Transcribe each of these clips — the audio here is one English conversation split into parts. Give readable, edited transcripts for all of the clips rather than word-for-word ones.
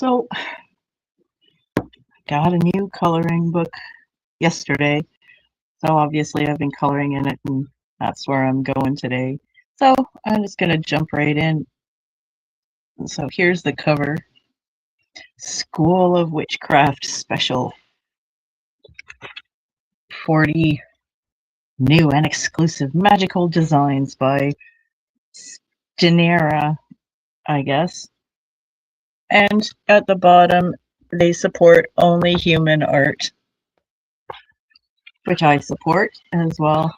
So, got a new coloring book yesterday. So obviously I've been coloring in it and that's where I'm going today. So I'm just gonna jump right in. So here's the cover. School of Witchcraft Special. 40 new and exclusive magical designs by Stenera, I guess. And at the bottom, they support only human art, which I support as well.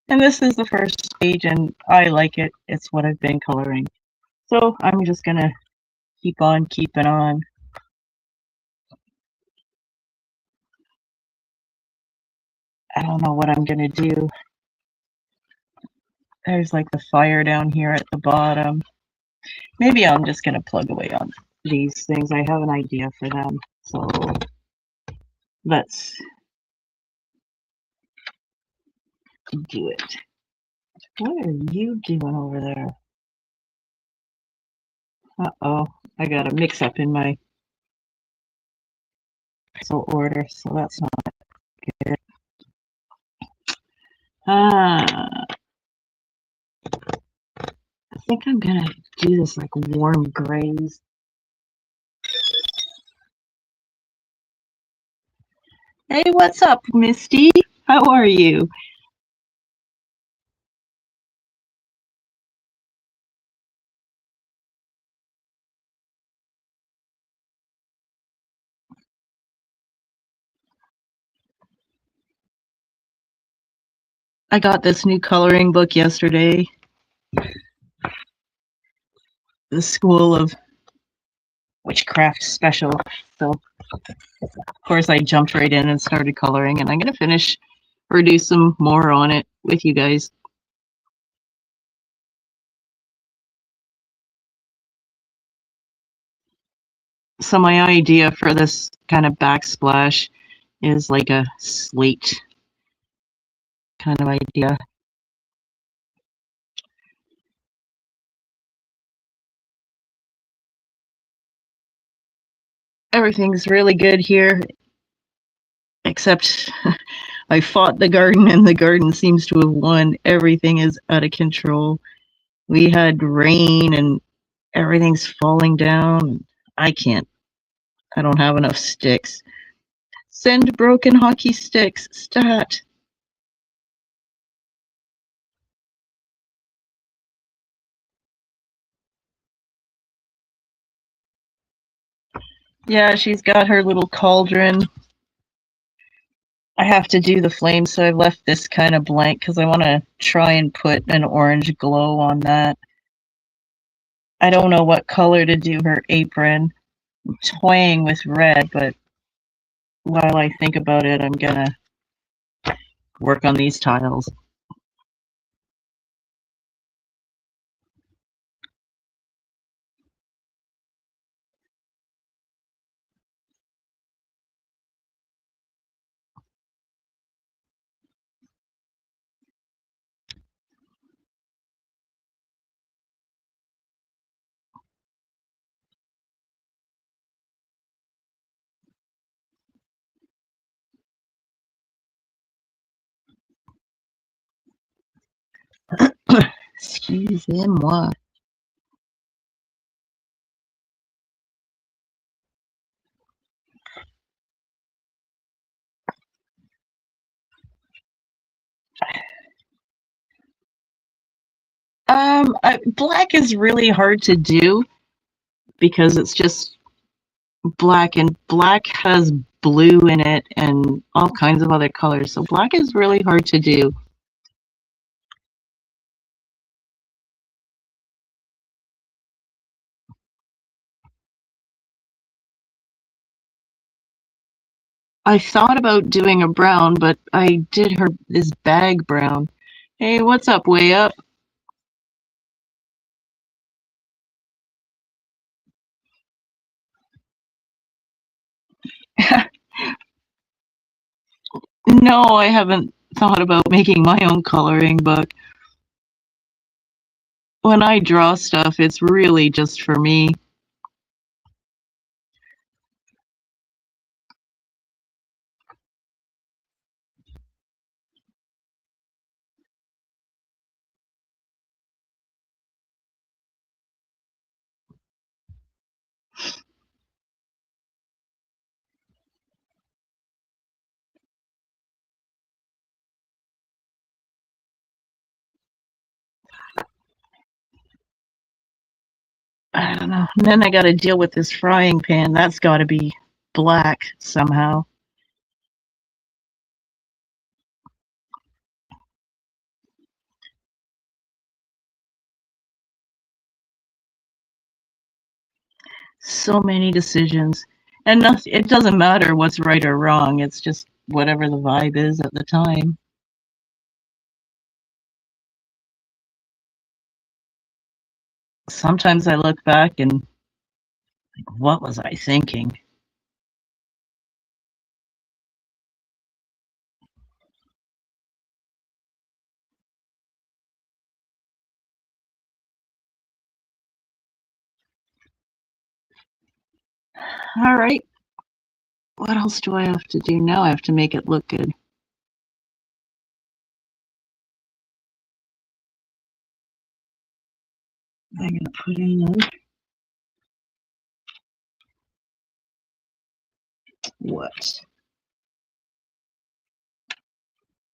And this is the first page, and I like it. It's what I've been coloring. So I'm just gonna keep on keeping on. I don't know what I'm gonna do. There's like the fire down here at the bottom. Maybe I'm just gonna plug away on these things. I have an idea for them. So let's do it. What are you doing over there? Uh-oh, I got a mix-up in my order, so that's not good. I think I'm gonna do this like warm grays. Hey, what's up, Misty? How are you? I got this new coloring book yesterday. The School of Witchcraft Special. So, of course, I jumped right in and started coloring, and I'm going to finish or do some more on it with you guys. So my idea for this kind of backsplash is like a slate kind of idea. Everything's really good here, except I fought the garden and the garden seems to have won. Everything is out of control. We had rain and everything's falling down. I don't have enough sticks. Send broken hockey sticks, stat. Yeah, she's got her little cauldron. I have to do the flame, so I've left this kind of blank because I want to try and put an orange glow on that. I don't know what color to do her apron. I'm toying with red, but while I think about it, I'm gonna work on these tiles. Excusez-moi. Black is really hard to do because it's just black, and black has blue in it and all kinds of other colors. So black is really hard to do. I thought about doing a brown, but I did this bag brown. Hey, what's up, way up? No, I haven't thought about making my own coloring book. When I draw stuff, it's really just for me. I don't know. And then I got to deal with this frying pan. That's got to be black somehow. So many decisions. And nothing, it doesn't matter what's right or wrong. It's just whatever the vibe is at the time. Sometimes I look back and like, what was I thinking? All right. What else do I have to do now? I have to make it look good. I'm going to put in what?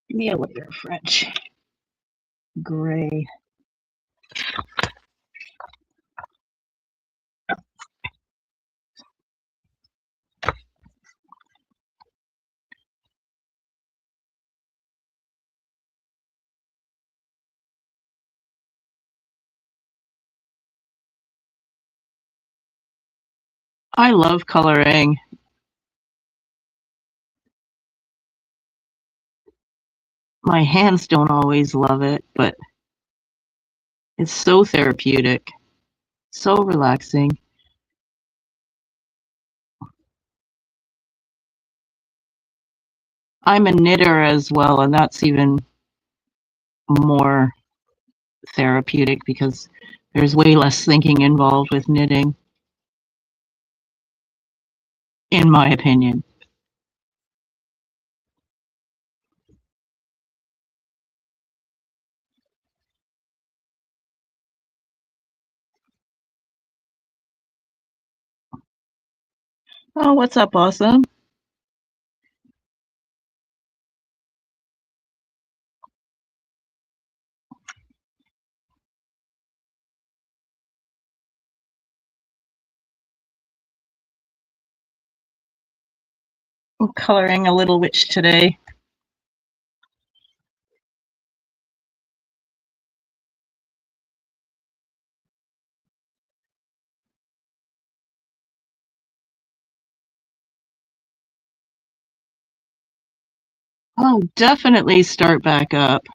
Give me a layer French. Gray. I love coloring. My hands don't always love it, but it's so therapeutic, so relaxing. I'm a knitter as well, and that's even more therapeutic because there's way less thinking involved with knitting, in my opinion. Oh, what's up, awesome? I'm coloring a little witch today. I'll definitely start back up.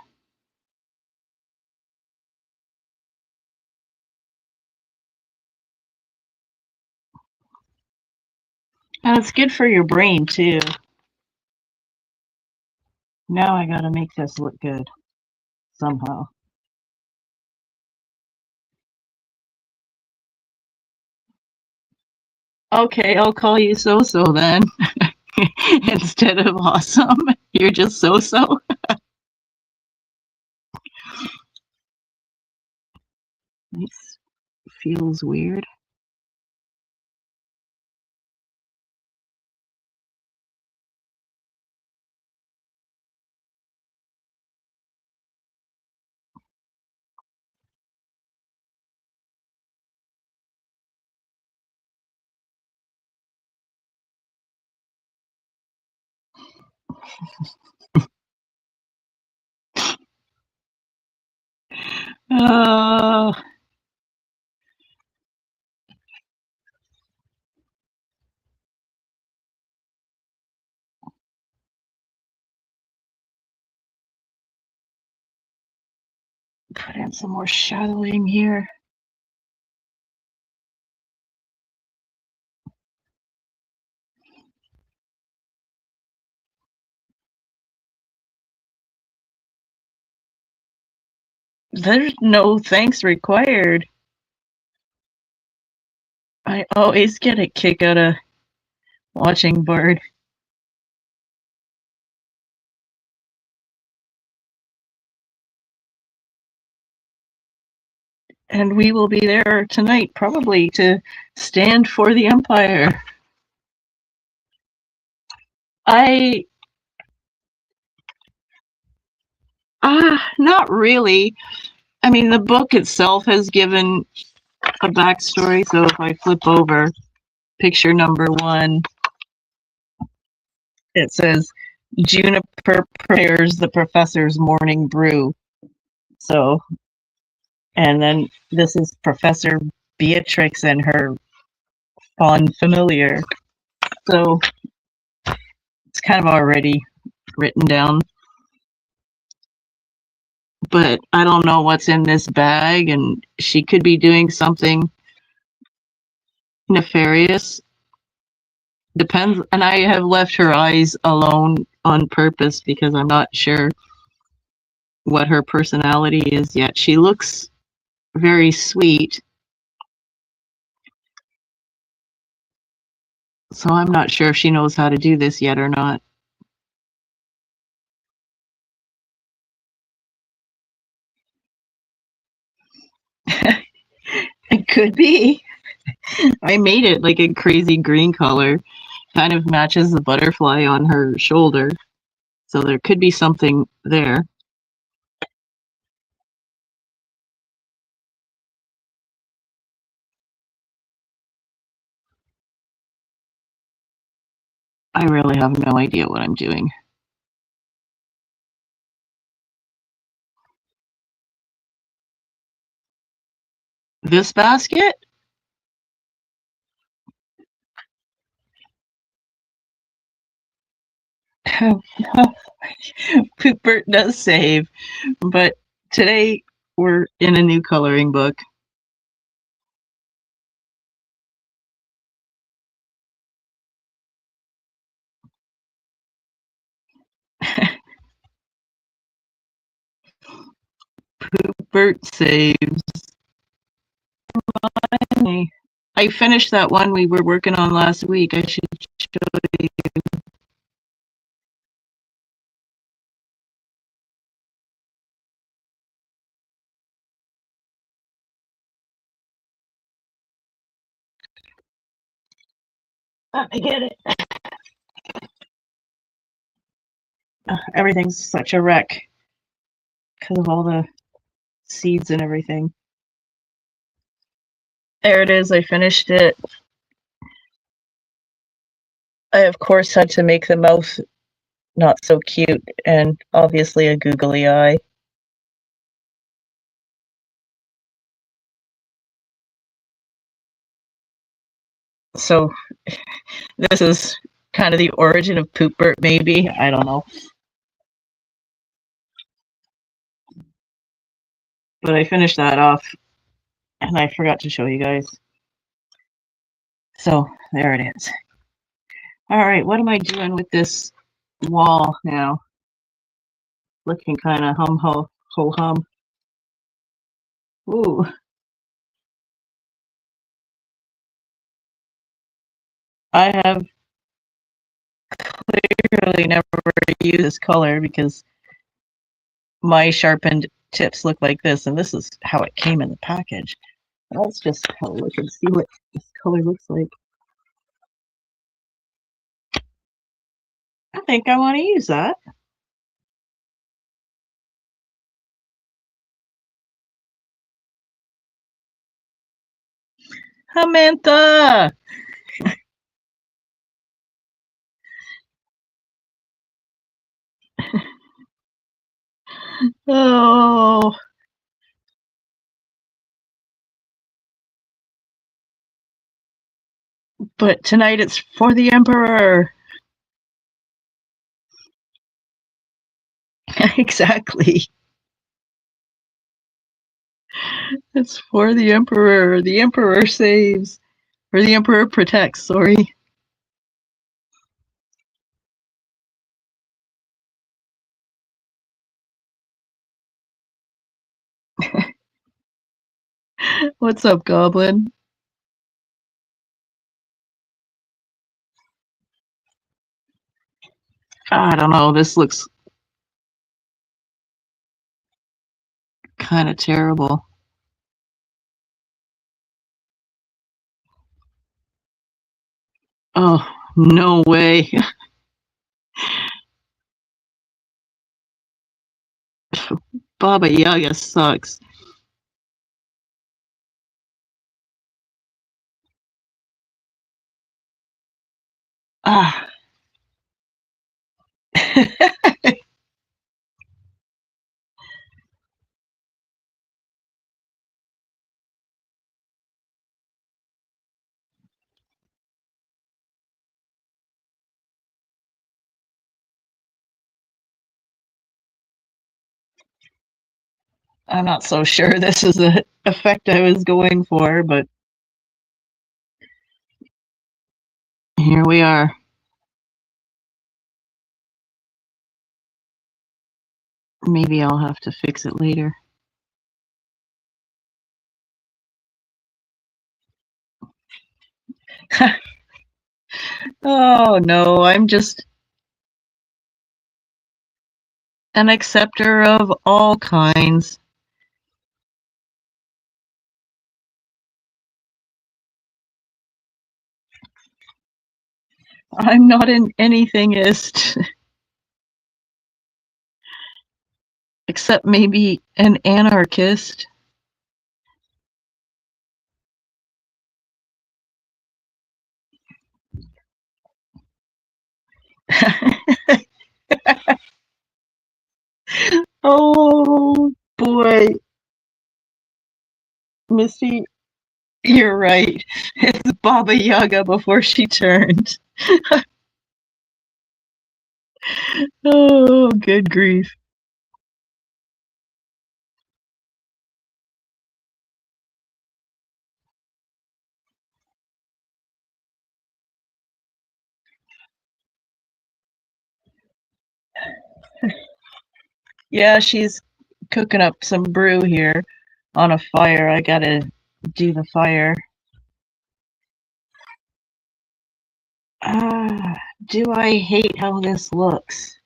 And it's good for your brain, too. Now I gotta make this look good somehow. Okay, I'll call you so-so then. Instead of awesome, you're just so-so. This feels weird. Uh, put in some more shadowing here. There's no thanks required. I always get a kick out of watching Bard. And we will be there tonight, probably to stand for the Empire. I not really. I mean, the book itself has given a backstory. So if I flip over picture number 1, it says Juniper prepares the professor's morning brew. So, and then this is Professor Beatrix and her fond familiar. So it's kind of already written down. But I don't know what's in this bag, and she could be doing something nefarious. Depends, and I have left her eyes alone on purpose because I'm not sure what her personality is yet. She looks very sweet, so I'm not sure if she knows how to do this yet or not. It could be. I made it like a crazy green color. Kind of matches the butterfly on her shoulder. So there could be something there. I really have no idea what I'm doing. This basket? Poopert does save, but today we're in a new coloring book. Poopert saves. I finished that one we were working on last week. I should show you. Let me get it. Everything's such a wreck because of all the seeds and everything. There it is. I finished it. I, of course, had to make the mouth not so cute and obviously a googly eye. So this is kind of the origin of Poopert, maybe. I don't know. But I finished that off and I forgot to show you guys. So there it is. All right, what am I doing with this wall now? Looking kind of ho hum. Ooh, I have clearly never used this color because my sharpened tips look like this, and this is how it came in the package. Let's just have a look and see what this color looks like. I think I want to use that. Samantha! Oh, but tonight it's for the Emperor. Exactly. It's for the Emperor. The Emperor saves. Or the Emperor protects, sorry. What's up, Goblin? I don't know, this looks kind of terrible. Oh, no way. Baba Yaga sucks. Ah. I'm not so sure this is the effect I was going for, but here we are. Maybe I'll have to fix it later. Oh no, I'm just an acceptor of all kinds. I'm not an anythingist, except maybe an anarchist. Oh boy, Misty, you're right. It's Baba Yaga before she turned. Oh, good grief. Yeah, she's cooking up some brew here on a fire. I gotta do the fire. Ah, do I hate how this looks?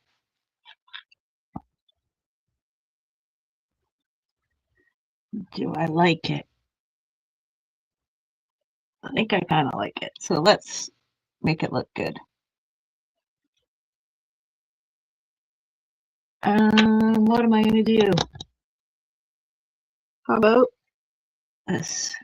Do I like it? I think I kind of like it. So let's make it look good. What am I gonna do? How about this?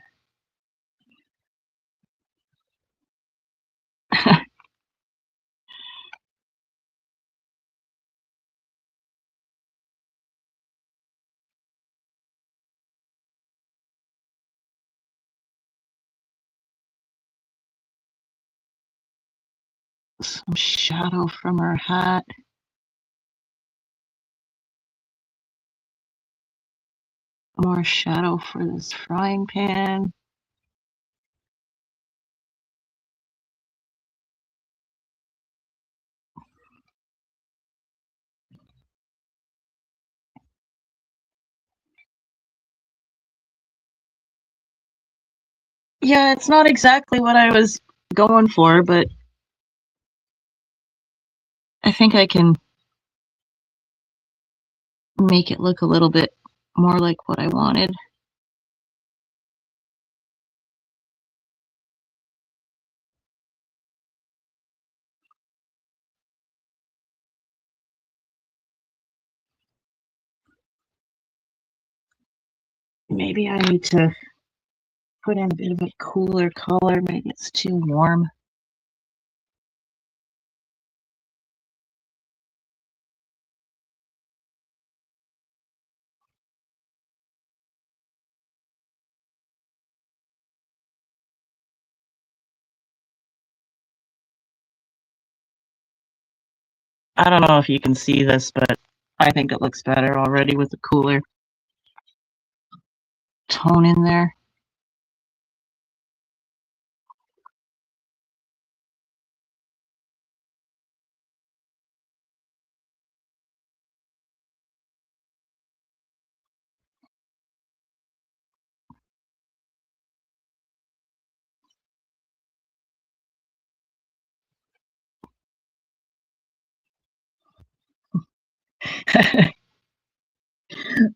Some shadow from her hat. More shadow for this frying pan. Yeah, it's not exactly what I was going for, but I think I can make it look a little bit more like what I wanted. Maybe I need to put in a bit of a cooler color. Maybe it's too warm. I don't know if you can see this, but I think it looks better already with the cooler tone in there.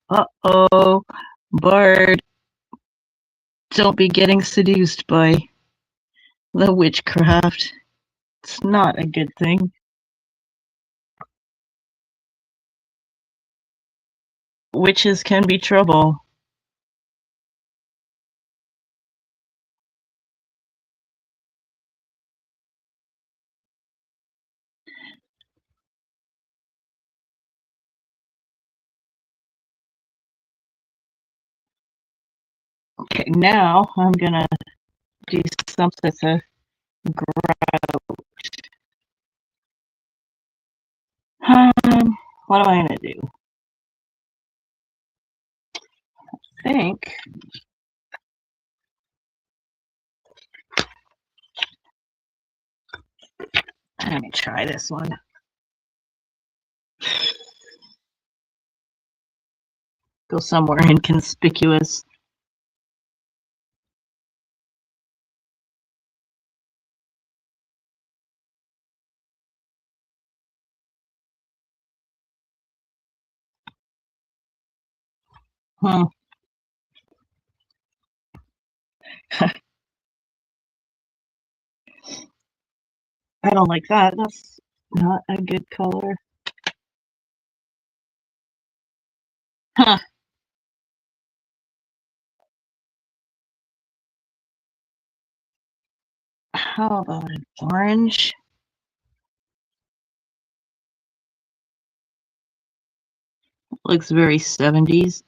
Uh-oh, Bard, don't be getting seduced by the witchcraft. It's not a good thing. Witches can be trouble. Okay, now I'm gonna do something to grout. What am I gonna do? I think let me try this one. Go somewhere inconspicuous. Hmm. I don't like that. That's not a good color. Huh. How about an orange? Looks very 70s.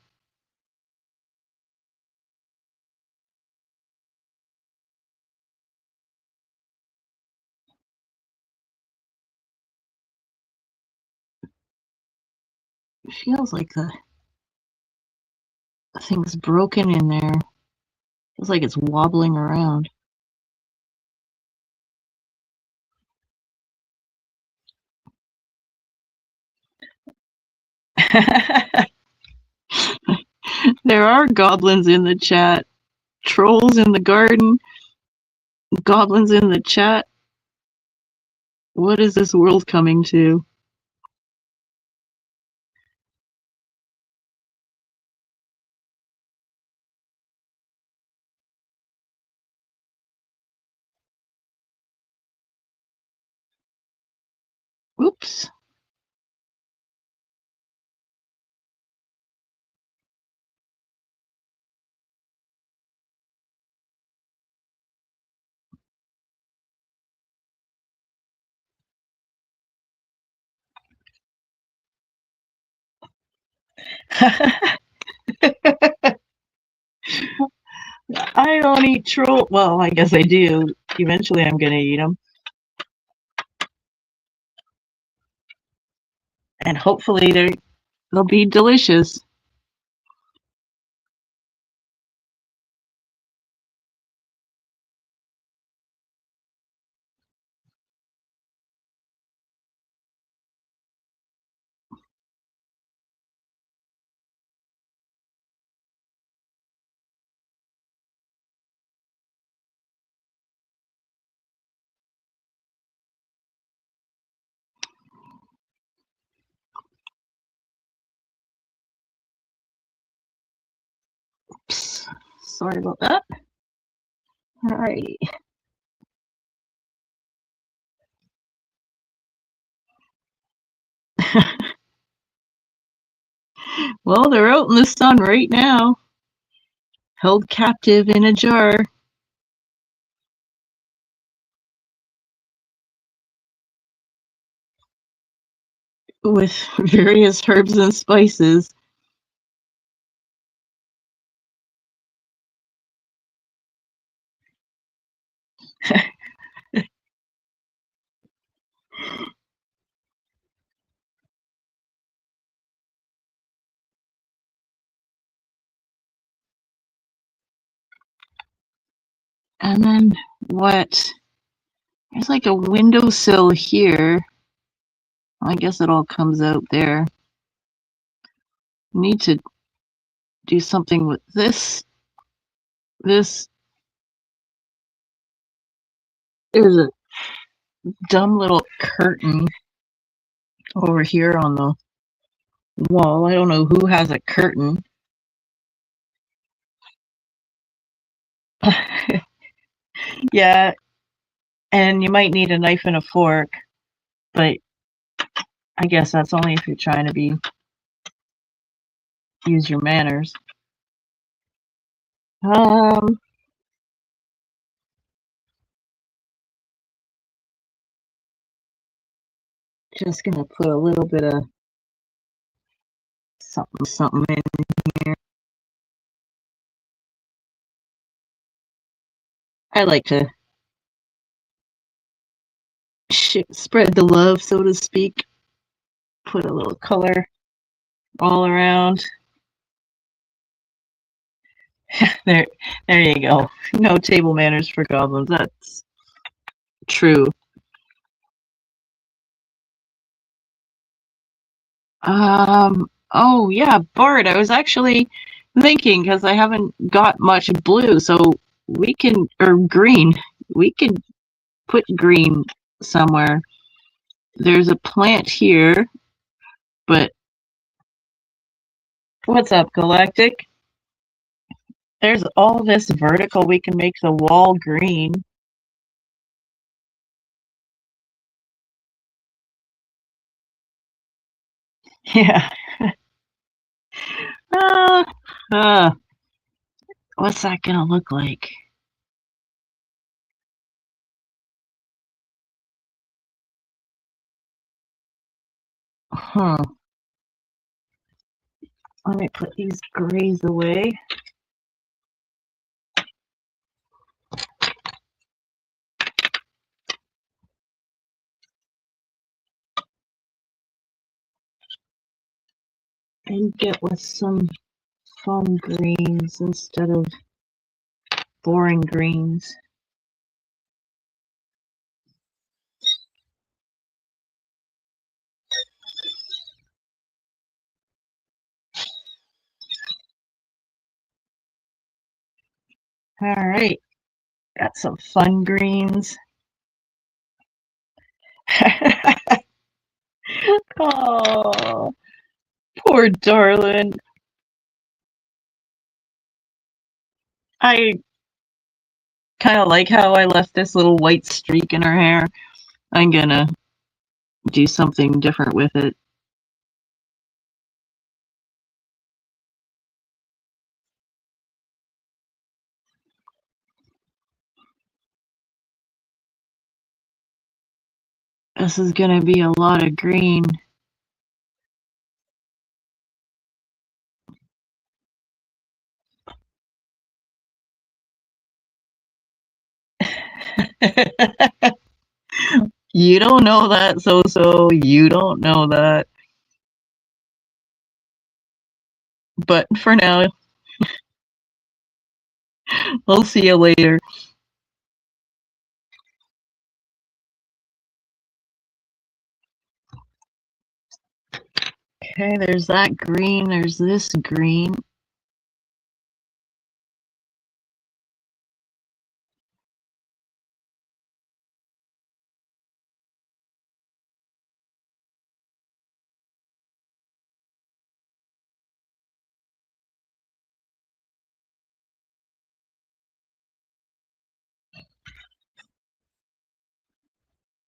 It feels like the thing's broken in there. Feels like it's wobbling around. There are goblins in the chat, trolls in the garden, goblins in the chat. What is this world coming to? Oops. I don't eat troll. Well, I guess I do. Eventually, I'm gonna eat them, and hopefully they'll be delicious. Oops. Sorry about that. Alrighty. Well, they're out in the sun right now, held captive in a jar with various herbs and spices. And then what? There's like a windowsill here. I guess it all comes out there. Need to do something with this. This is a dumb little curtain over here on the wall. I don't know who has a curtain. Yeah, and you might need a knife and a fork, but I guess that's only if you're trying to use your manners. Um, just gonna put a little bit of something in here. I like to spread the love, so to speak. Put a little color all around. There you go. No table manners for goblins. That's true. Oh yeah, Bart, I was actually thinking because I haven't got much blue, so we can, or green, we can put green somewhere. There's a plant here, but what's up, Galactic? There's all this vertical, we can make the wall green. Yeah. uh, uh, what's that gonna look like? Huh. Let me put these grays away. And get with some fun greens instead of boring greens. All right, got some fun greens. Oh, poor darling. I kind of like how I left this little white streak in her hair. I'm gonna do something different with it. This is gonna be a lot of green. You don't know that, so you don't know that. But for now, we'll see you later. Okay, there's that green, there's this green.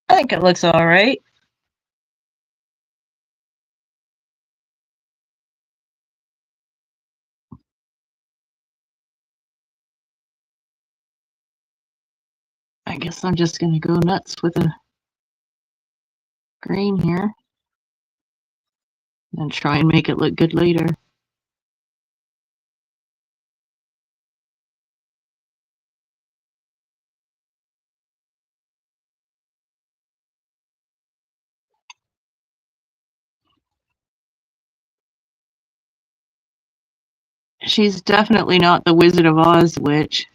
I think it looks all right. I guess I'm just gonna go nuts with a green here and try and make it look good later. She's definitely not the Wizard of Oz witch,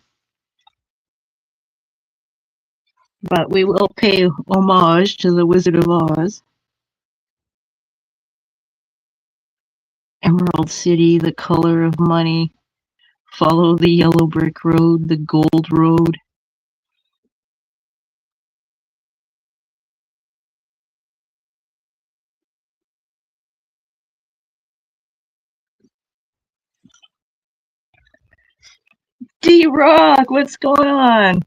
but we will pay homage to the Wizard of Oz. Emerald City, the color of money. Follow the yellow brick road, the gold road. D-Rock, what's going on?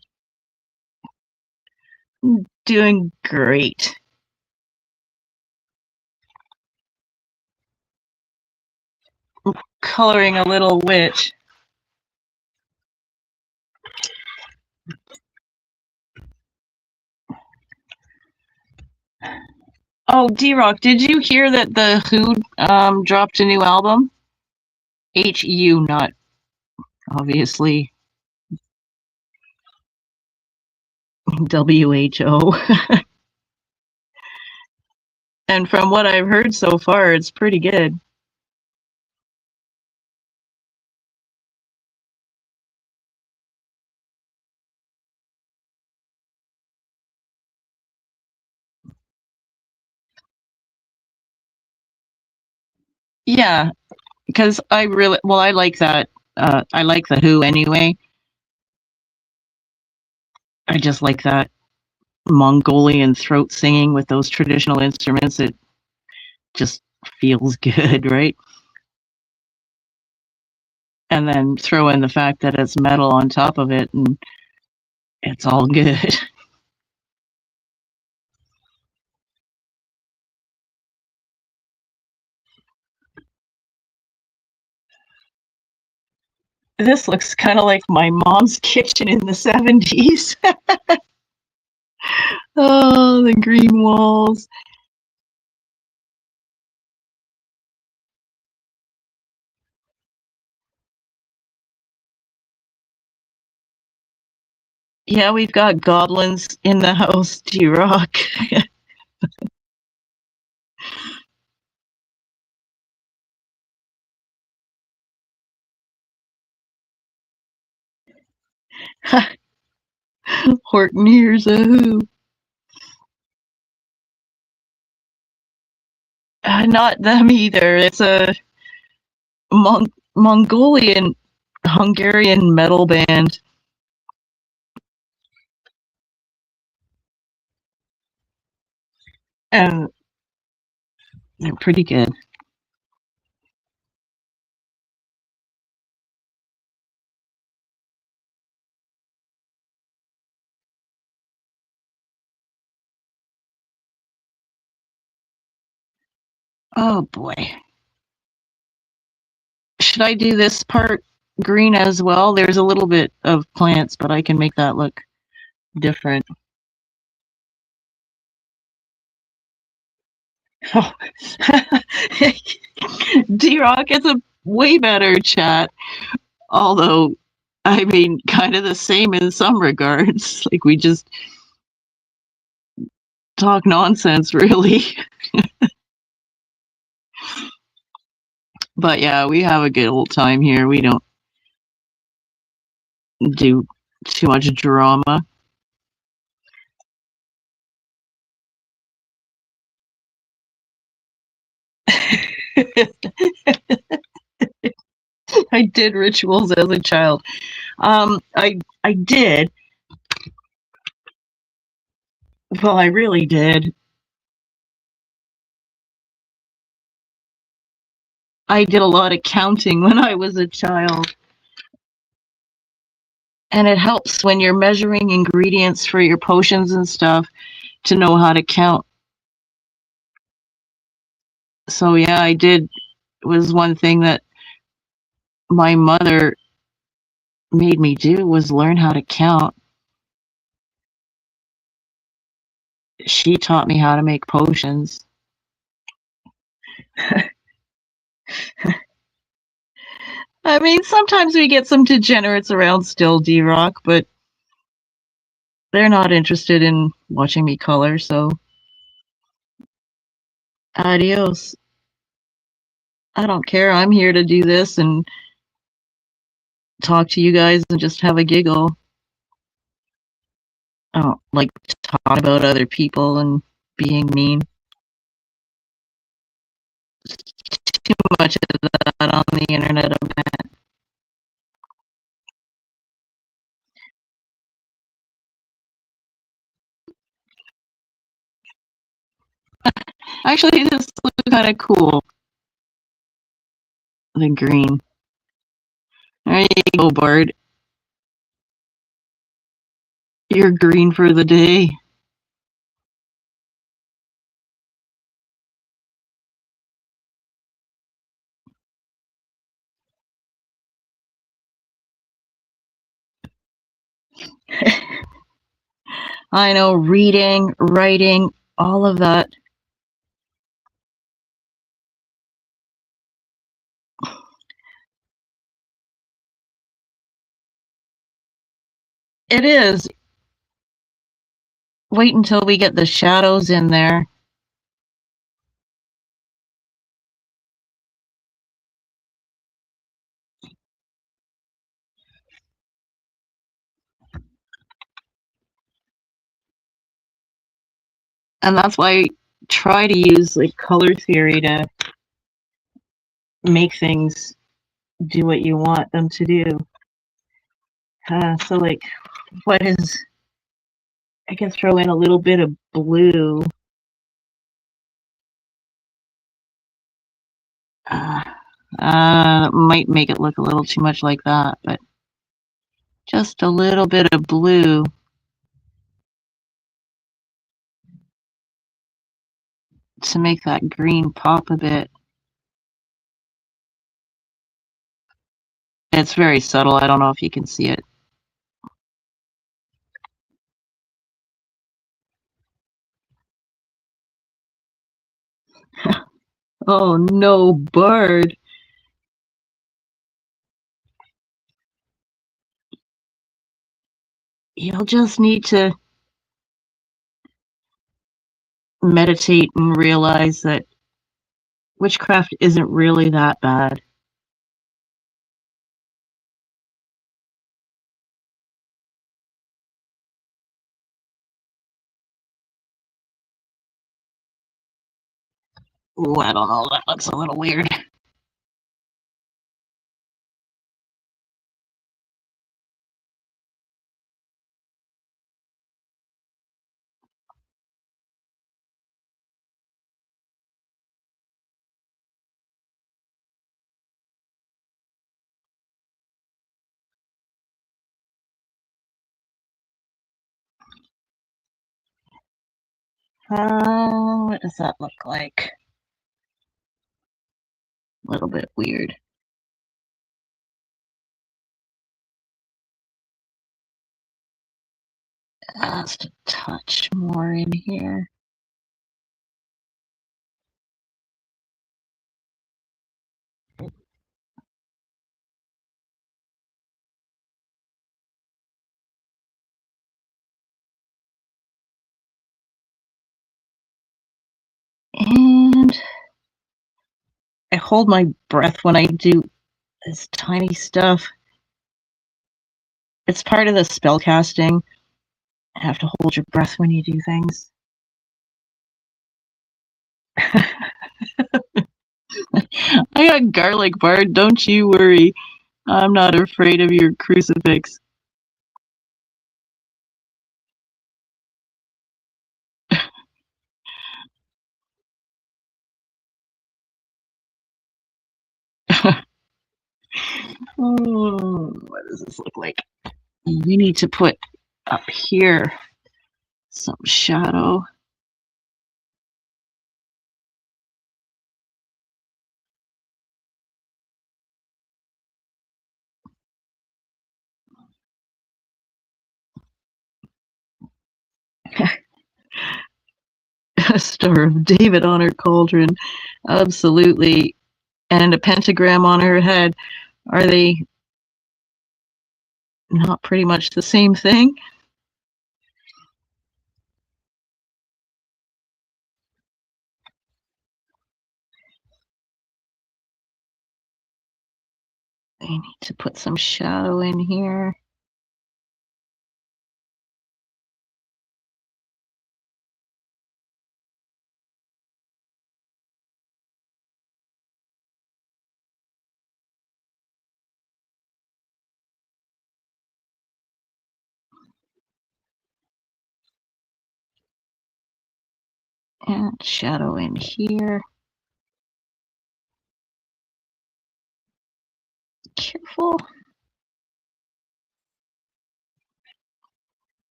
Doing great. Coloring a little witch. Oh, D-Rock, did you hear that the Who dropped a new album? H-U, not obviously WHO. And from what I've heard so far, it's pretty good. Yeah, because I like that. I like the Who anyway. I just like that Mongolian throat singing with those traditional instruments. It just feels good, right? And then throw in the fact that it's metal on top of it, and it's all good. This looks kind of like my mom's kitchen in the 70s. Oh, the green walls. Yeah, we've got goblins in the house, G-Rock. Horton hears a Who. Not them either. It's a Mongolian, Hungarian metal band. And they're pretty good. Oh boy. Should I do this part green as well? There's a little bit of plants, but I can make that look different. Oh. D-Rock, it's a way better chat. Although, I mean, kind of the same in some regards. Like, we just talk nonsense, really. But yeah, we have a good old time here. We don't do too much drama. I did rituals as a child. I did. Well, I really did. I did a lot of counting when I was a child. And it helps when you're measuring ingredients for your potions and stuff to know how to count. So yeah, I did. It was one thing that my mother made me do was learn how to count. She taught me how to make potions. I mean, sometimes we get some degenerates around still, D-Rock, but they're not interested in watching me color, so adios. I don't care. I'm here to do this and talk to you guys and just have a giggle. I don't like to talk about other people and being mean. Too much of that on the internet. Actually, this looks kind of cool. The green. There you go, Bard. You're green for the day. I know, reading, writing, all of that. It is. wait until we get the shadows in there. And that's why I try to use like color theory to make things do what you want them to do. So like, what is, I can throw in a little bit of blue. Might make it look a little too much like that, but just a little bit of blue. To make that green pop a bit. It's very subtle. I don't know if you can see it. Oh no, Bard. You'll just need to meditate and realize that witchcraft isn't really that bad. Ooh, I don't know. That looks a little weird. What does that look like? A little bit weird. Just a touch more in here. And I hold my breath when I do this tiny stuff. It's part of the spell casting. You have to hold your breath when you do things. I got garlic, Bard. Don't you worry. I'm not afraid of your crucifix. Oh, what does this look like? We need to put up here some shadow. A Star of David on her cauldron. Absolutely. And a pentagram on her head. Are they not pretty much the same thing? I need to put some shadow in here. And shadow in here. Careful.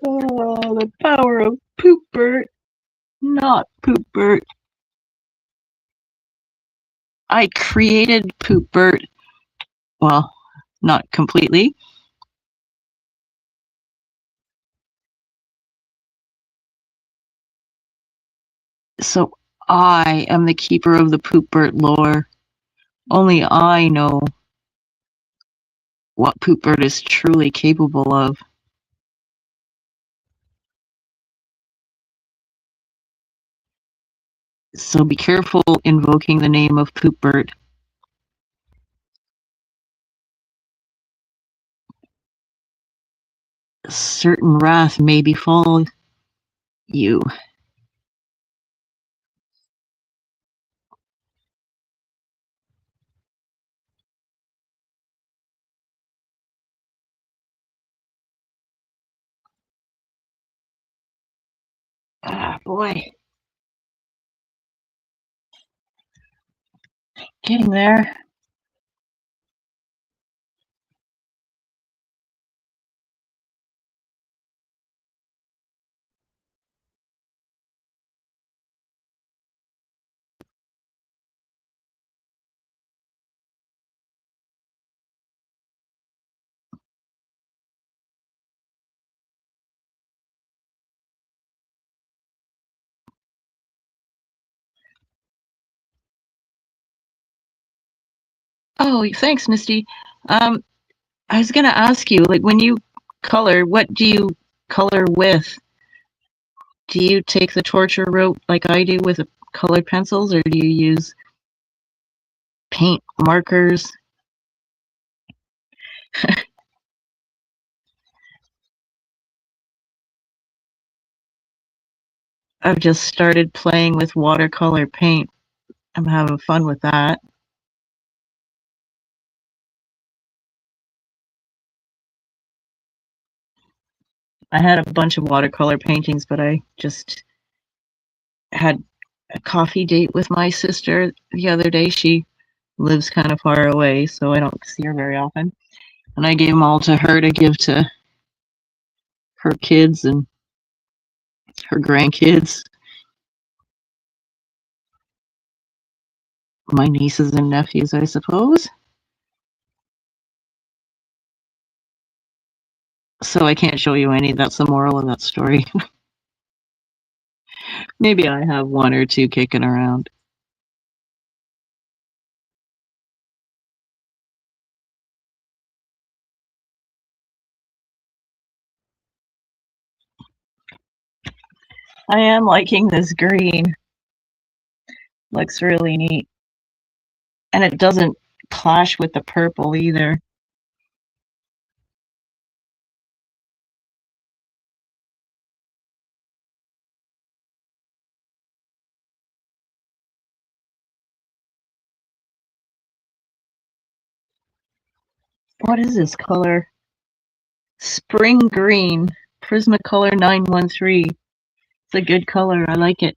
Oh, the power of Poopert. Not Poopert. I created Poopert. Well, not completely. So I am the keeper of the Poopert lore. Only I know what Poopbird is truly capable of. So be careful invoking the name of Poopbird. Certain wrath may befall you. Ah, boy. Getting there. Oh, thanks, Misty. I was gonna ask you, like, when you color, what do you color with? Do you take the torture route like I do with colored pencils, or do you use paint markers? I've just started playing with watercolor paint. I'm having fun with that. I had a bunch of watercolor paintings, but I just had a coffee date with my sister the other day. She lives kind of far away, so I don't see her very often. And I gave them all to her to give to her kids and her grandkids, my nieces and nephews, I suppose. So I can't show you any. That's the moral of that story. Maybe I have one or two kicking around. I am liking this green. Looks really neat. And it doesn't clash with the purple either. What is this color? Spring green. Prismacolor 913. It's a good color. I like it.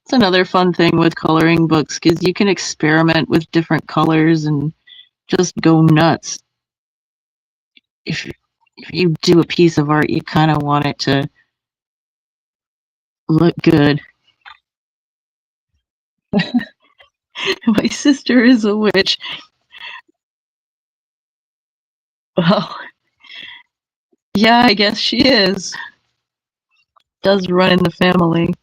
It's another fun thing with coloring books because you can experiment with different colors and just go nuts. If you do a piece of art, you kind of want it to look good. My sister is a witch. Well, yeah, I guess she is. Does run in the family.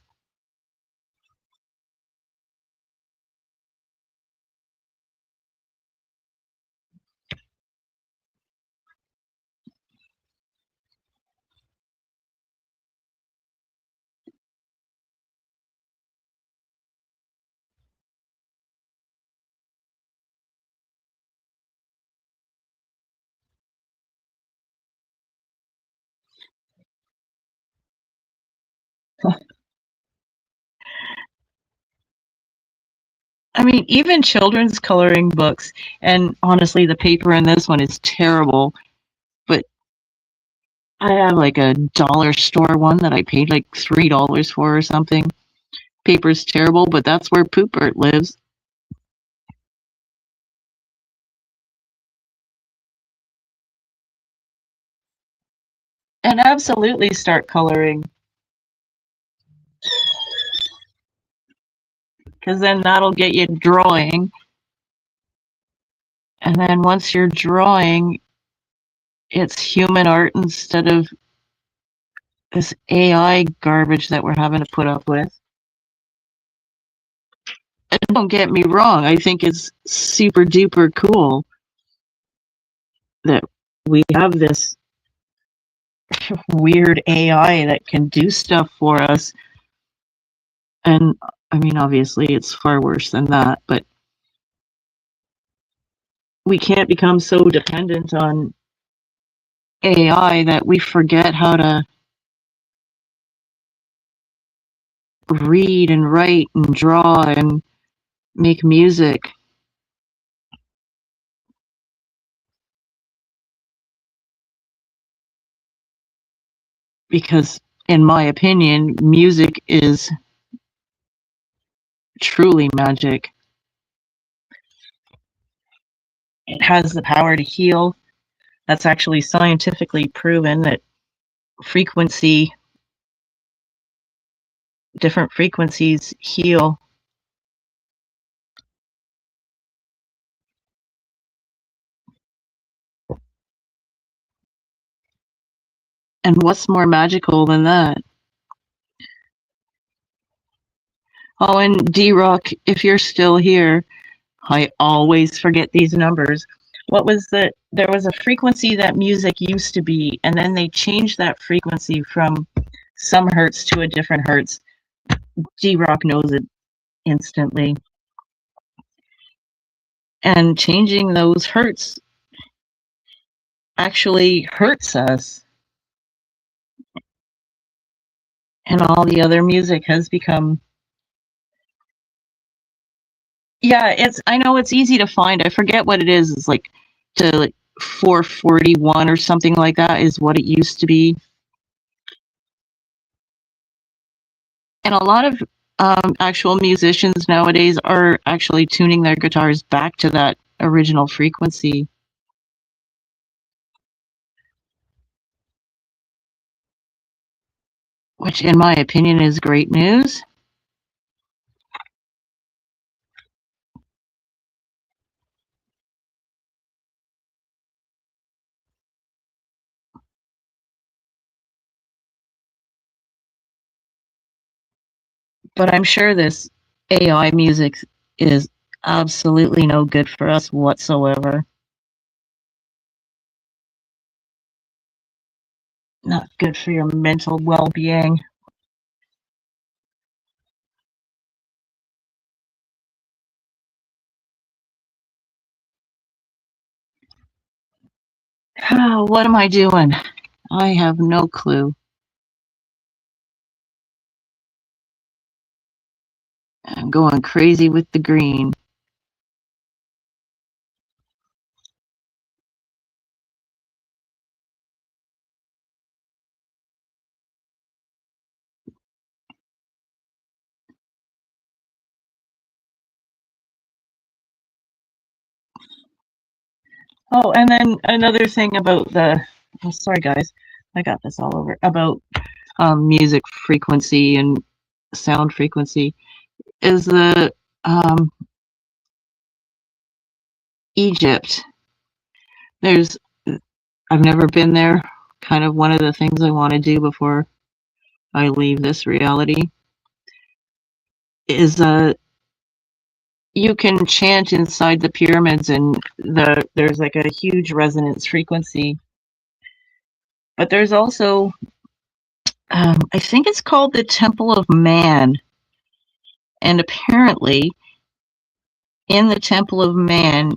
I mean, even children's coloring books, and honestly, the paper in this one is terrible. But I have like a dollar store one that I paid like $3 for or something. Paper's terrible, but that's where Poopert lives. And absolutely start coloring, because then that'll get you drawing. And then once you're drawing, it's human art instead of this AI garbage that we're having to put up with. And don't get me wrong, I think it's super duper cool that we have this weird AI that can do stuff for us. And I mean, obviously, it's far worse than that, but we can't become so dependent on AI that we forget how to read and write and draw and make music. Because, in my opinion, music is truly magic. It has the power to heal. That's actually scientifically proven that frequency, different frequencies heal. And what's more magical than that? Oh, and D-Rock, if you're still here, I always forget these numbers. What was there was a frequency that music used to be, and then they changed that frequency from some hertz to a different hertz. D-Rock knows it instantly. And changing those hertz actually hurts us. And all the other music has become, yeah, I know it's easy to find. I forget what it is. It's like 441 or something like that is what it used to be. And a lot of actual musicians nowadays are actually tuning their guitars back to that original frequency. Which, in my opinion, is great news. But I'm sure this AI music is absolutely no good for us whatsoever. Not good for your mental well-being. Oh, what am I doing? I have no clue. I'm going crazy with the green. Oh, and then another thing about sorry guys, I got this all over, about music frequency and sound frequency, is the um, Egypt. There's, I've never been there. Kind of one of the things I want to do before I leave this reality is you can chant inside the pyramids, and there's like a huge resonance frequency. But there's also, I think it's called the Temple of Man, and apparently in the Temple of Man,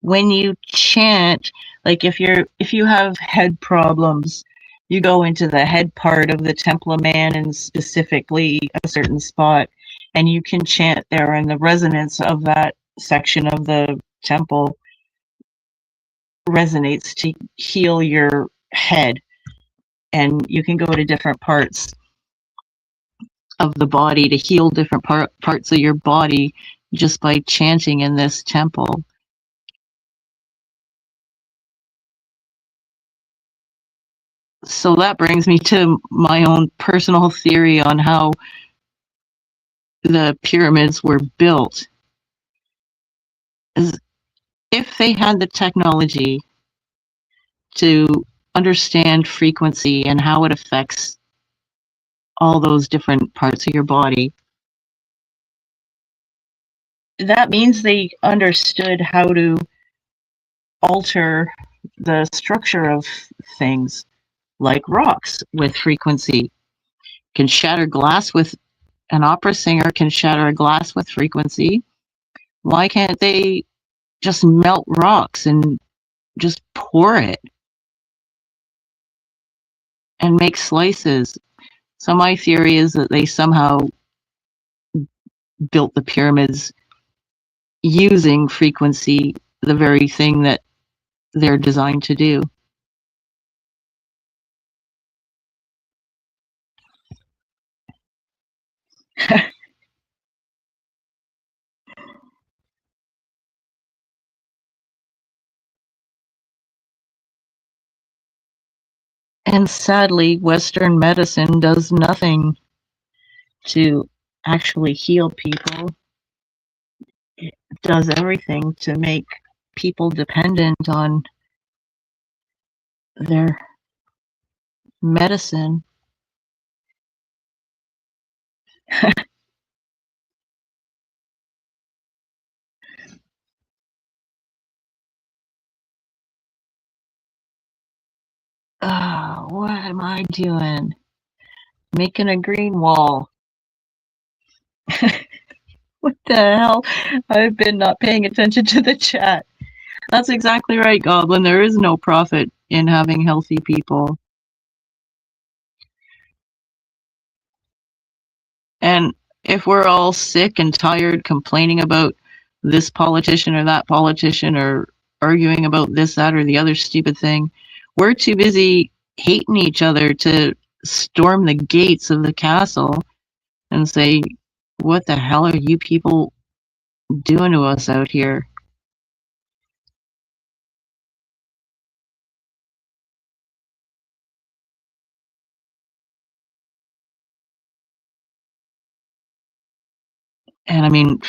when you chant, like if you have head problems, you go into the head part of the Temple of Man, and specifically a certain spot, and you can chant there, and the resonance of that section of the temple resonates to heal your head. And you can go to different parts of the body to heal different parts of your body just by chanting in this temple. So that brings me to my own personal theory on how the pyramids were built. Is if they had the technology to understand frequency and how it affects all those different parts of your body. That means they understood how to alter the structure of things, like rocks with frequency. Can shatter glass with an opera singer can shatter a glass with frequency. Why can't they just melt rocks and just pour it and make slices? So my theory is that they somehow built the pyramids using frequency, the very thing that they're designed to do. And sadly, Western medicine does nothing to actually heal people. It does everything to make people dependent on their medicine. Oh, what am I doing? Making a green wall. What the hell? I've been not paying attention to the chat. That's exactly right, Goblin. There is no profit in having healthy people. And if we're all sick and tired complaining about this politician or that politician or arguing about this, that, or the other stupid thing, we're too busy hating each other to storm the gates of the castle and say, what the hell are you people doing to us out here? And I mean,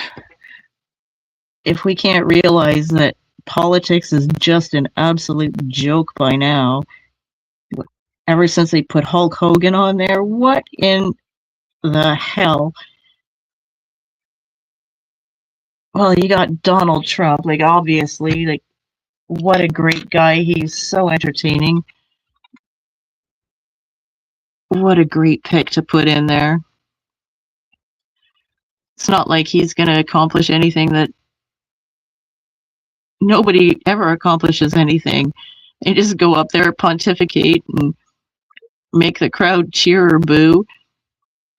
if we can't realize that politics is just an absolute joke by now, ever since they put Hulk Hogan on there, what in the hell? Well, you got Donald Trump, like obviously, like what a great guy. He's so entertaining. What a great pick to put in there. It's not like he's going to accomplish anything that nobody ever accomplishes anything. They just go up there, pontificate, and make the crowd cheer or boo,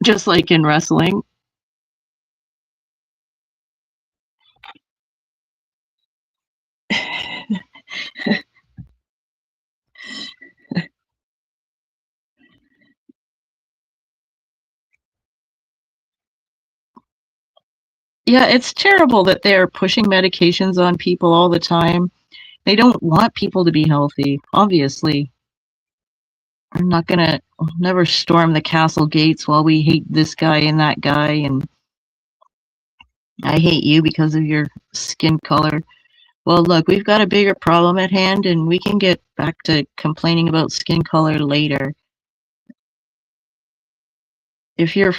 just like in wrestling. Yeah, it's terrible that they're pushing medications on people all the time. They don't want people to be healthy, obviously. I'm not gonna never storm the castle gates while we hate this guy and that guy, and I hate you because of your skin color. Well, look, we've got a bigger problem at hand, and we can get back to complaining about skin color later. If you're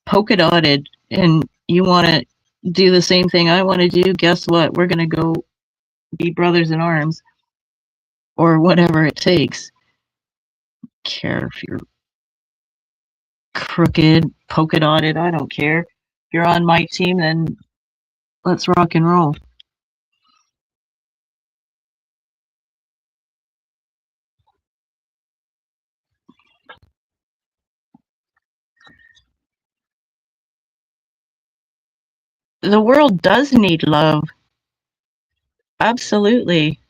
polka dotted and you want to do the same thing I want to do, guess what? We're gonna go be brothers in arms, or whatever it takes. Care if you're crooked, polka dotted, I don't care. If you're on my team, then let's rock and roll. The world does need love. Absolutely.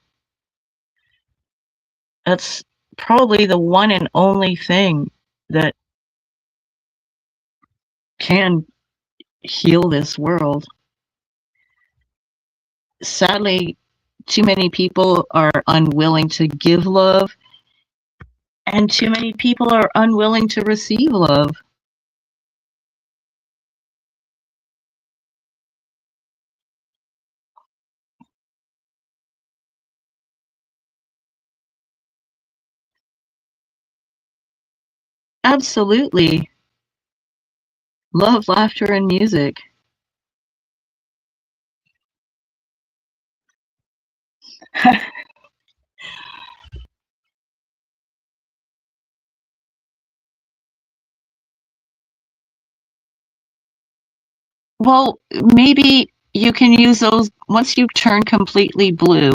That's probably the one and only thing that can heal this world. Sadly, too many people are unwilling to give love, and too many people are unwilling to receive love. Absolutely. Love, laughter, and music. Well, maybe you can use those once you turn completely blue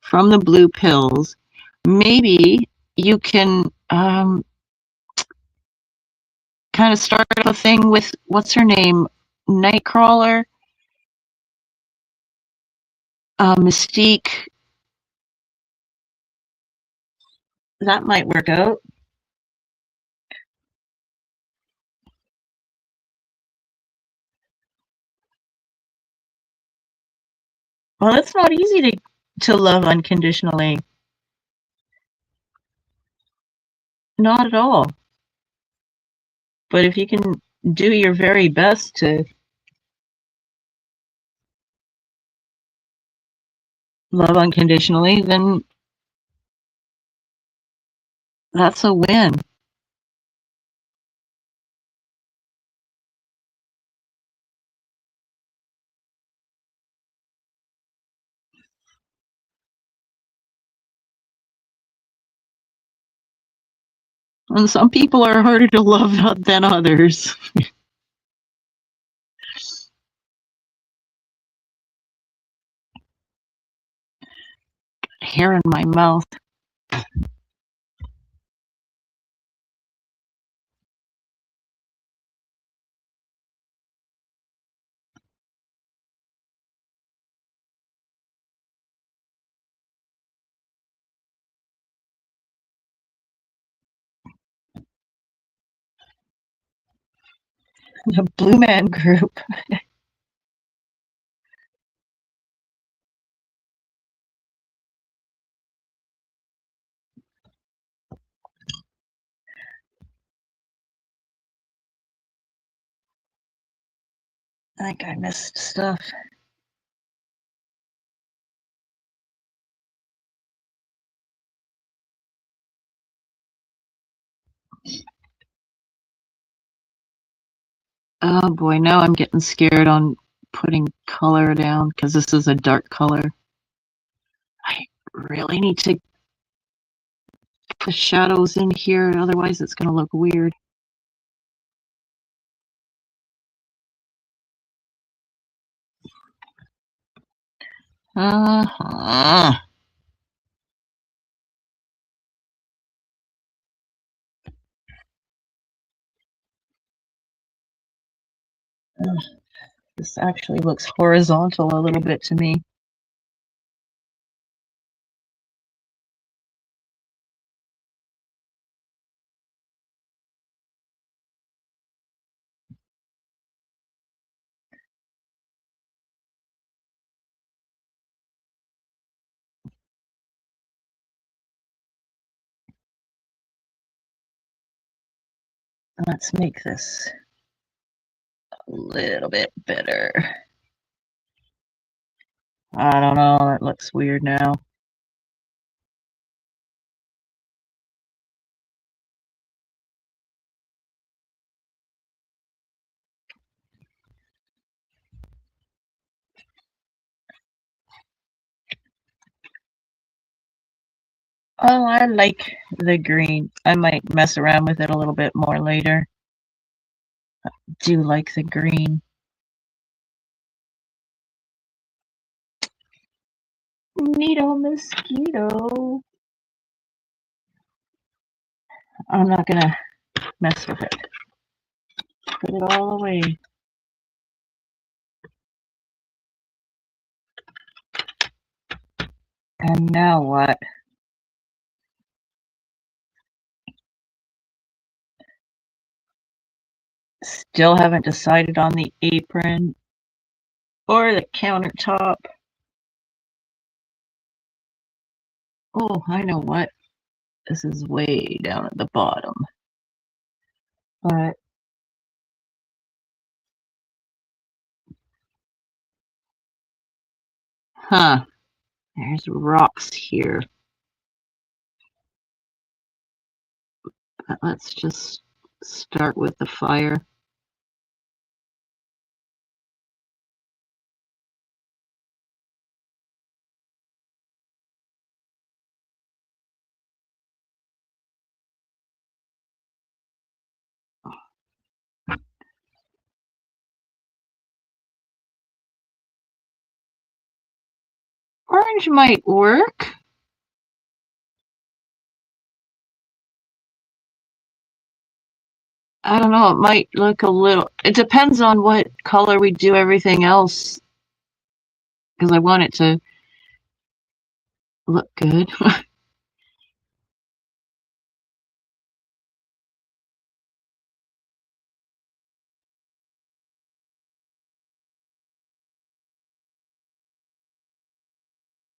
from the blue pills. Maybe you can kind of start a thing with what's her name, Nightcrawler, Mystique. That might work out. Well, it's not easy to love unconditionally. Not at all. But if you can do your very best to love unconditionally, then that's a win. And some people are harder to love than others. Hair in my mouth. The Blue Man Group. I think I missed stuff. Oh boy, now I'm getting scared on putting color down because this is a dark color. I really need to put shadows in here, otherwise it's going to look weird. Uh-huh. This actually looks horizontal a little bit to me. Let's make this a little bit better. I don't know, that looks weird now. Oh, I like the green. I might mess around with it a little bit more later. I do like the green. Needle mosquito. I'm not gonna mess with it. Put it all away. And now what? Still haven't decided on the apron or the countertop. Oh, I know what. This is way down at the bottom. But huh, there's rocks here. But let's just start with the fire. Orange might work. I don't know, it might look a little, it depends on what color we do everything else, because I want it to look good.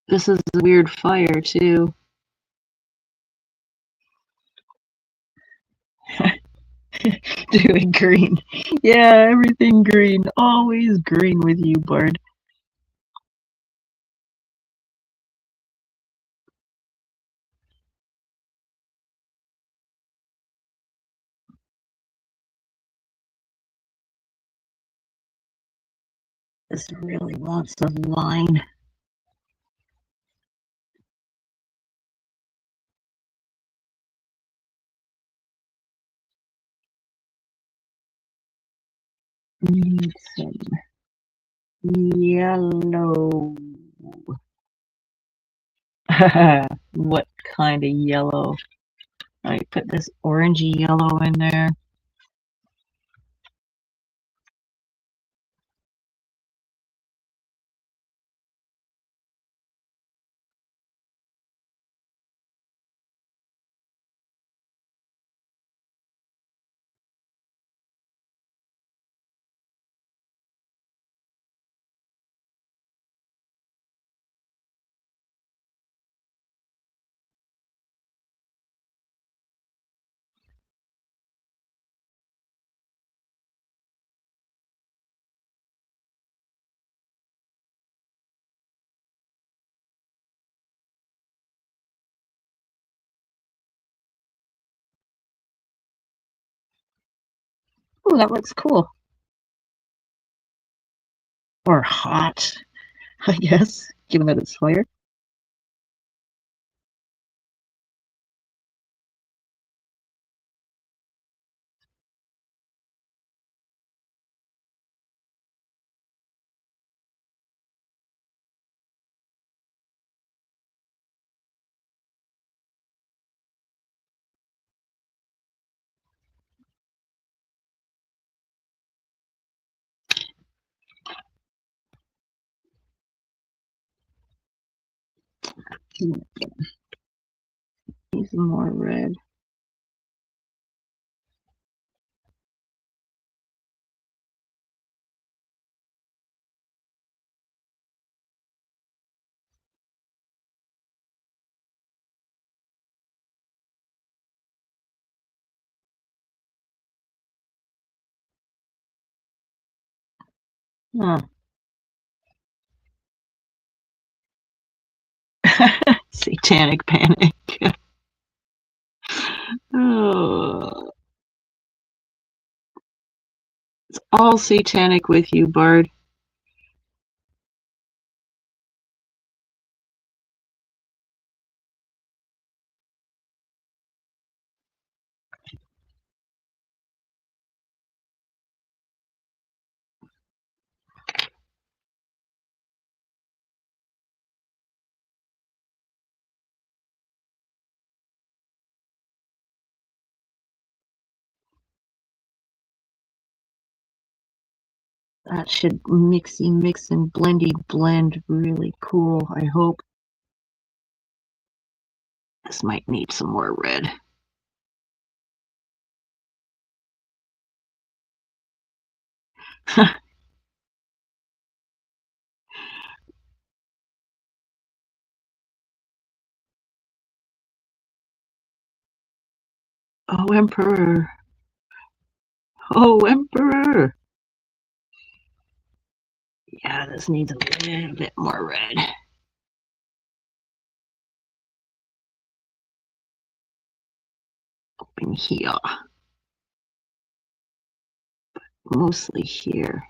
This is a weird fire too. Doing green. Yeah, everything green. Always green with you, Bard. This really wants a line. Need some yellow. What kind of yellow? I put this orangey yellow in there. Oh, that looks cool. Or hot, I guess, given that it's fire. Need some more red. Huh. Satanic panic. Oh, it's all satanic with you, Bard. That should mixy mix and blendy blend really cool, I hope. This might need some more red. Oh, Emperor. Oh, Emperor. Yeah, this needs a little bit more red. Up in here. Mostly here.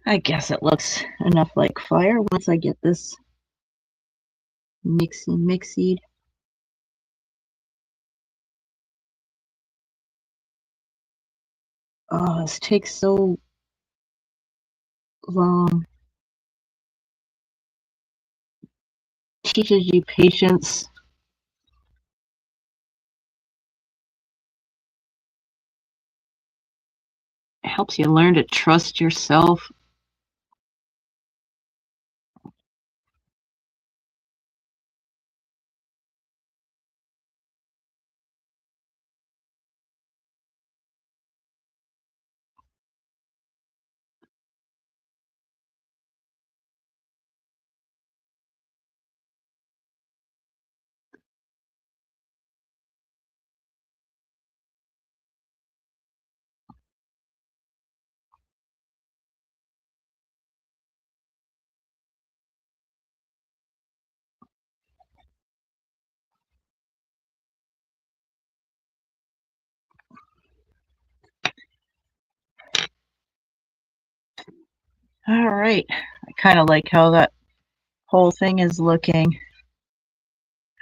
I guess it looks enough like fire once I get this mixied. Oh, this takes so long. Teaches you patience. It helps you learn to trust yourself. All right. I kind of like how that whole thing is looking.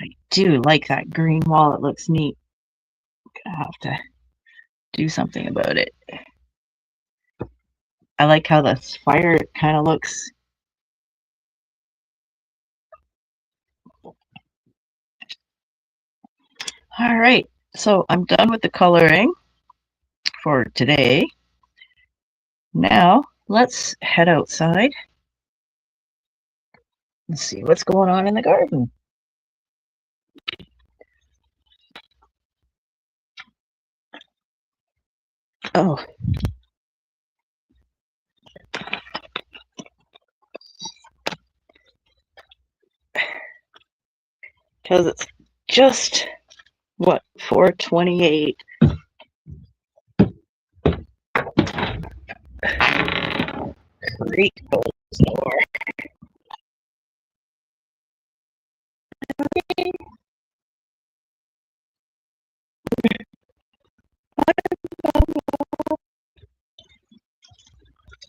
I do like that green wall. It looks neat. I have to do something about it. I like how the fire kind of looks. All right. So I'm done with the coloring for today. Now let's head outside and see what's going on in the garden. Oh, because it's just what, 4:28. Great door.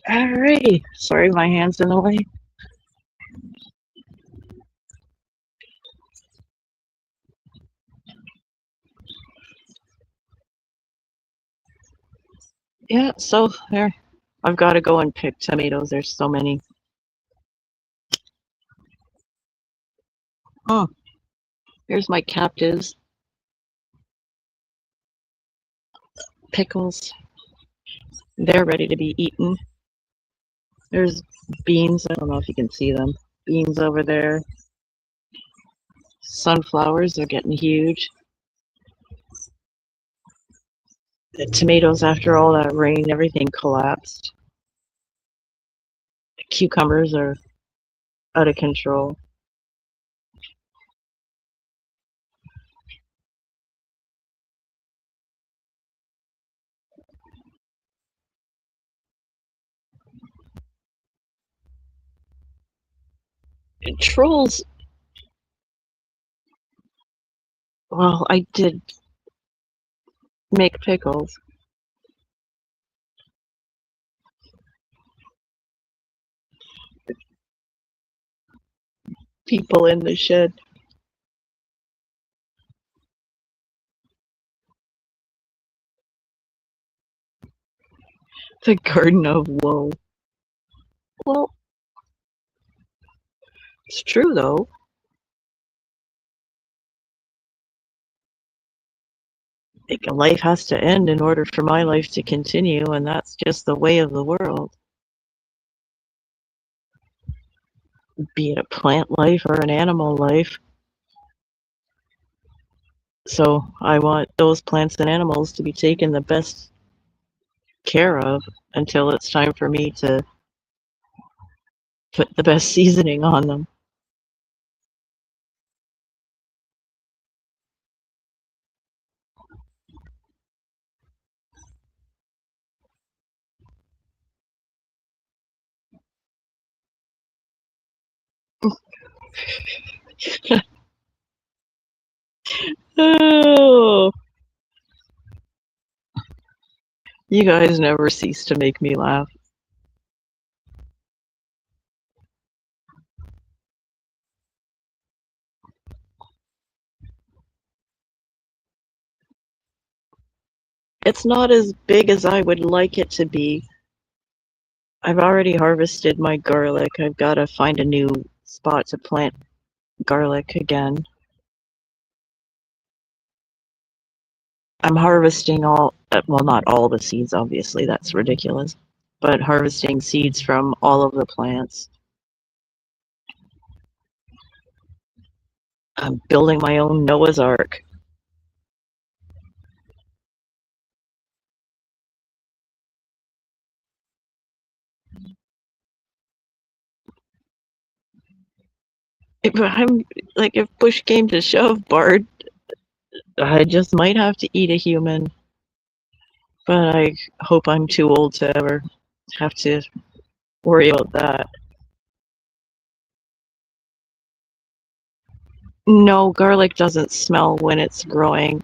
Alrighty. Sorry, my hand's in the way. Yeah, so there. I've got to go and pick tomatoes. There's so many. Oh, here's my captives. Pickles. They're ready to be eaten. There's beans. I don't know if you can see them. Beans over there. Sunflowers are getting huge. The tomatoes, after all that rain, everything collapsed. The cucumbers are out of control. And trolls, well, I did make pickles. People in the shed. The Garden of Woe. Well, it's true though. Like, life has to end in order for my life to continue, and that's just the way of the world. Be it a plant life or an animal life. So I want those plants and animals to be taken the best care of until it's time for me to put the best seasoning on them. Oh, you guys never cease to make me laugh. It's not as big as I would like it to be. I've already harvested my garlic. I've got to find a new spot to plant garlic again. I'm harvesting all, well, not all the seeds, obviously, that's ridiculous, but harvesting seeds from all of the plants. I'm building my own Noah's Ark. If push came to shove, Bard, I just might have to eat a human. But I hope I'm too old to ever have to worry about that. No, garlic doesn't smell when it's growing.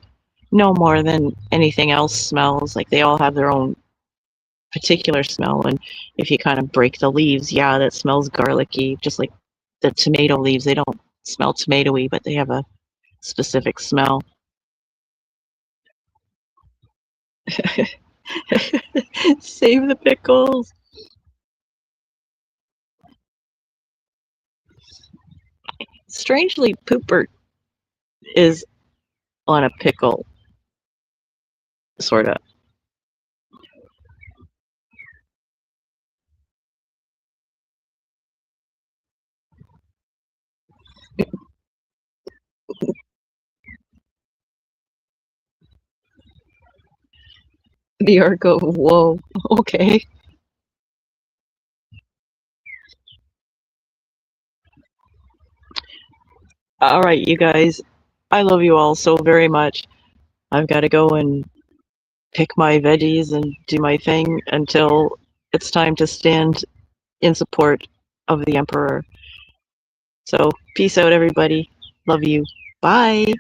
No more than anything else smells. Like they all have their own particular smell, and if you kind of break the leaves, yeah, that smells garlicky. Just like the tomato leaves, they don't smell tomatoey, but they have a specific smell. Save the pickles. Strangely, Pooper is on a pickle, sort of. The arc of whoa. Okay. All right, you guys. I love you all so very much. I've got to go and pick my veggies and do my thing until it's time to stand in support of the Emperor. So, peace out, everybody. Love you. Bye.